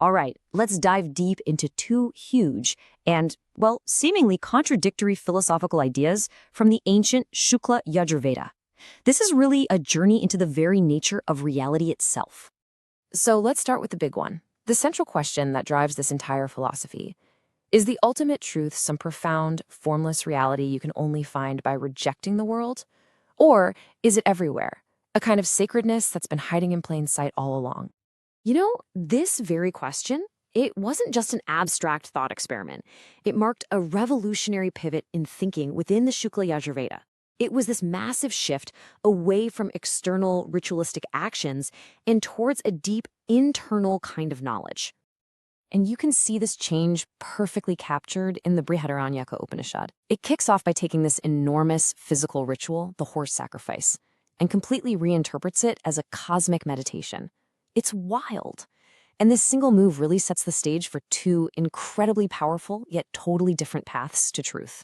All right, let's dive deep into two huge and, well, seemingly contradictory philosophical ideas from the ancient Śukla Yajurveda. This is really a journey into the very nature of reality itself. So let's start with the big one. The central question that drives this entire philosophy. Is the ultimate truth some profound, formless reality you can only find by rejecting the world? Or is it everywhere, a kind of sacredness that's been hiding in plain sight all along? This very question, it wasn't just an abstract thought experiment. It marked a revolutionary pivot in thinking within the Śukla Yajurveda. It was this massive shift away from external ritualistic actions and towards a deep internal kind of knowledge. And you can see this change perfectly captured in the Bṛhadāraṇyaka Upaniṣad. It kicks off by taking this enormous physical ritual, the horse sacrifice, and completely reinterprets it as a cosmic meditation. It's wild. And this single move really sets the stage for two incredibly powerful yet totally different paths to truth.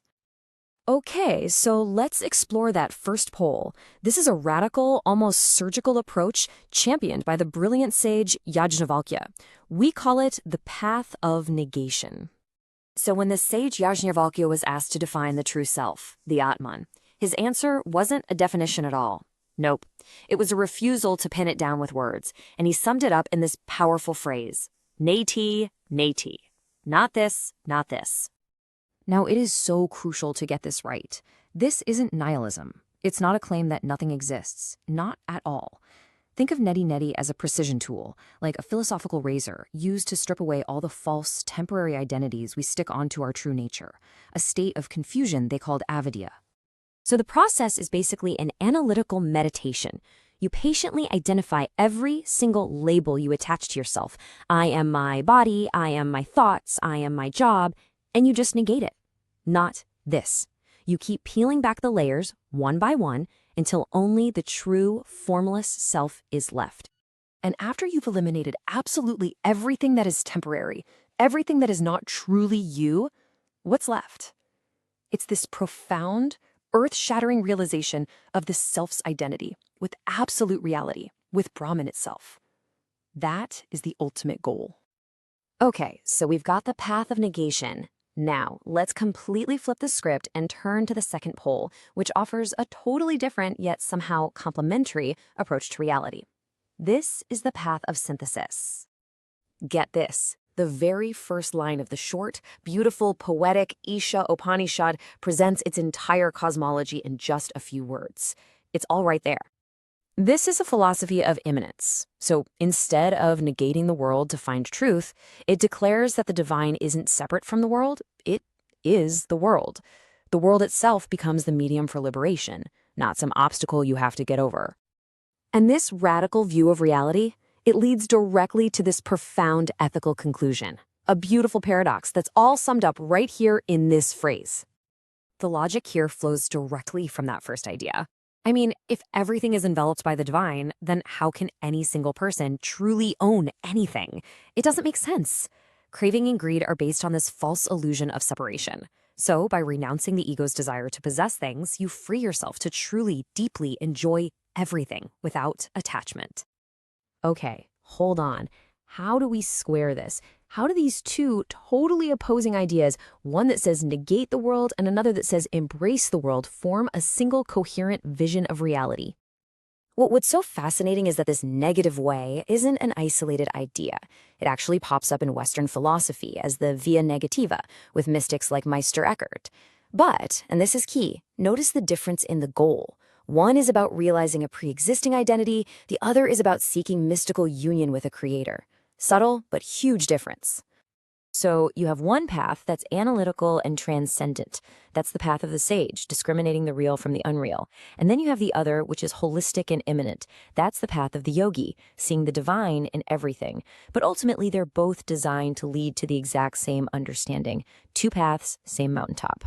Okay, so let's explore that first pole. This is a radical, almost surgical approach championed by the brilliant sage Yajnavalkya. We call it the path of negation. So when the sage Yajnavalkya was asked to define the true self, the Atman, his answer wasn't a definition at all. Nope. It was a refusal to pin it down with words, and he summed it up in this powerful phrase, Neti Neti. Not this, not this. Now, it is so crucial to get this right. This isn't nihilism. It's not a claim that nothing exists. Not at all. Think of Neti Neti as a precision tool, like a philosophical razor used to strip away all the false, temporary identities we stick onto our true nature, a state of confusion they called avidya. So the process is basically an analytical meditation. You patiently identify every single label you attach to yourself. I am my body, I am my thoughts, I am my job, and you just negate it. Not this. You keep peeling back the layers, one by one, until only the true, formless self is left. And after you've eliminated absolutely everything that is temporary, everything that is not truly you, what's left? It's this profound, earth-shattering realization of the self's identity with absolute reality, with Brahman itself. That is the ultimate goal. Okay, so we've got the path of negation. Now, let's completely flip the script and turn to the second pole, which offers a totally different yet somehow complementary approach to reality. This is the path of synthesis. Get this. The very first line of the short, beautiful, poetic Īśa Upaniṣad presents its entire cosmology in just a few words. It's all right there. This is a philosophy of immanence. So instead of negating the world to find truth, it declares that the divine isn't separate from the world. It is the world. The world itself becomes the medium for liberation, not some obstacle you have to get over. And this radical view of reality, it leads directly to this profound ethical conclusion, a beautiful paradox that's all summed up right here in this phrase. The logic here flows directly from that first idea. I mean, if everything is enveloped by the divine, then how can any single person truly own anything? It doesn't make sense. Craving and greed are based on this false illusion of separation. So, by renouncing the ego's desire to possess things, you free yourself to truly, deeply enjoy everything without attachment. Okay, hold on. How do we square this? How do these two totally opposing ideas, one that says negate the world and another that says embrace the world, form a single coherent vision of reality? What's so fascinating is that this negative way isn't an isolated idea. It actually pops up in Western philosophy as the via negativa, with mystics like Meister Eckhart. But, and this is key, notice the difference in the goal. One is about realizing a pre-existing identity, the other is about seeking mystical union with a creator. Subtle, but huge difference. So you have one path that's analytical and transcendent. That's the path of the sage, discriminating the real from the unreal. And then you have the other, which is holistic and immanent. That's the path of the yogi, seeing the divine in everything. But ultimately, they're both designed to lead to the exact same understanding. Two paths, same mountaintop.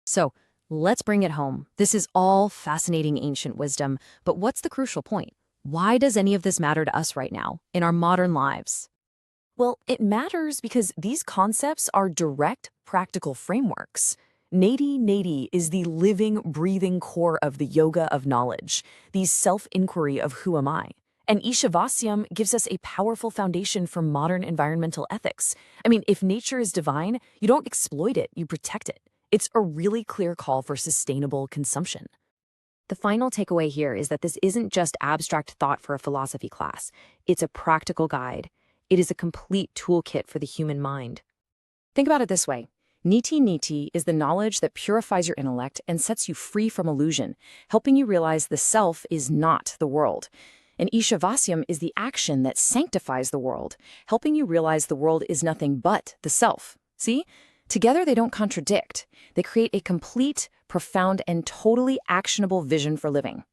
So let's bring it home. This is all fascinating ancient wisdom, but what's the crucial point? Why does any of this matter to us right now, in our modern lives? Well, it matters because these concepts are direct, practical frameworks. Neti Neti is the living, breathing core of the yoga of knowledge, the self-inquiry of who am I? And Īśā Vāsyam gives us a powerful foundation for modern environmental ethics. I mean, if nature is divine, you don't exploit it, you protect it. It's a really clear call for sustainable consumption. The final takeaway here is that this isn't just abstract thought for a philosophy class. It's a practical guide. It is a complete toolkit for the human mind. Think about it this way. Neti Neti is the knowledge that purifies your intellect and sets you free from illusion, helping you realize the self is not the world. And Īśā Vāsyam is the action that sanctifies the world, helping you realize the world is nothing but the self. See? Together they don't contradict. They create a complete, profound, and totally actionable vision for living.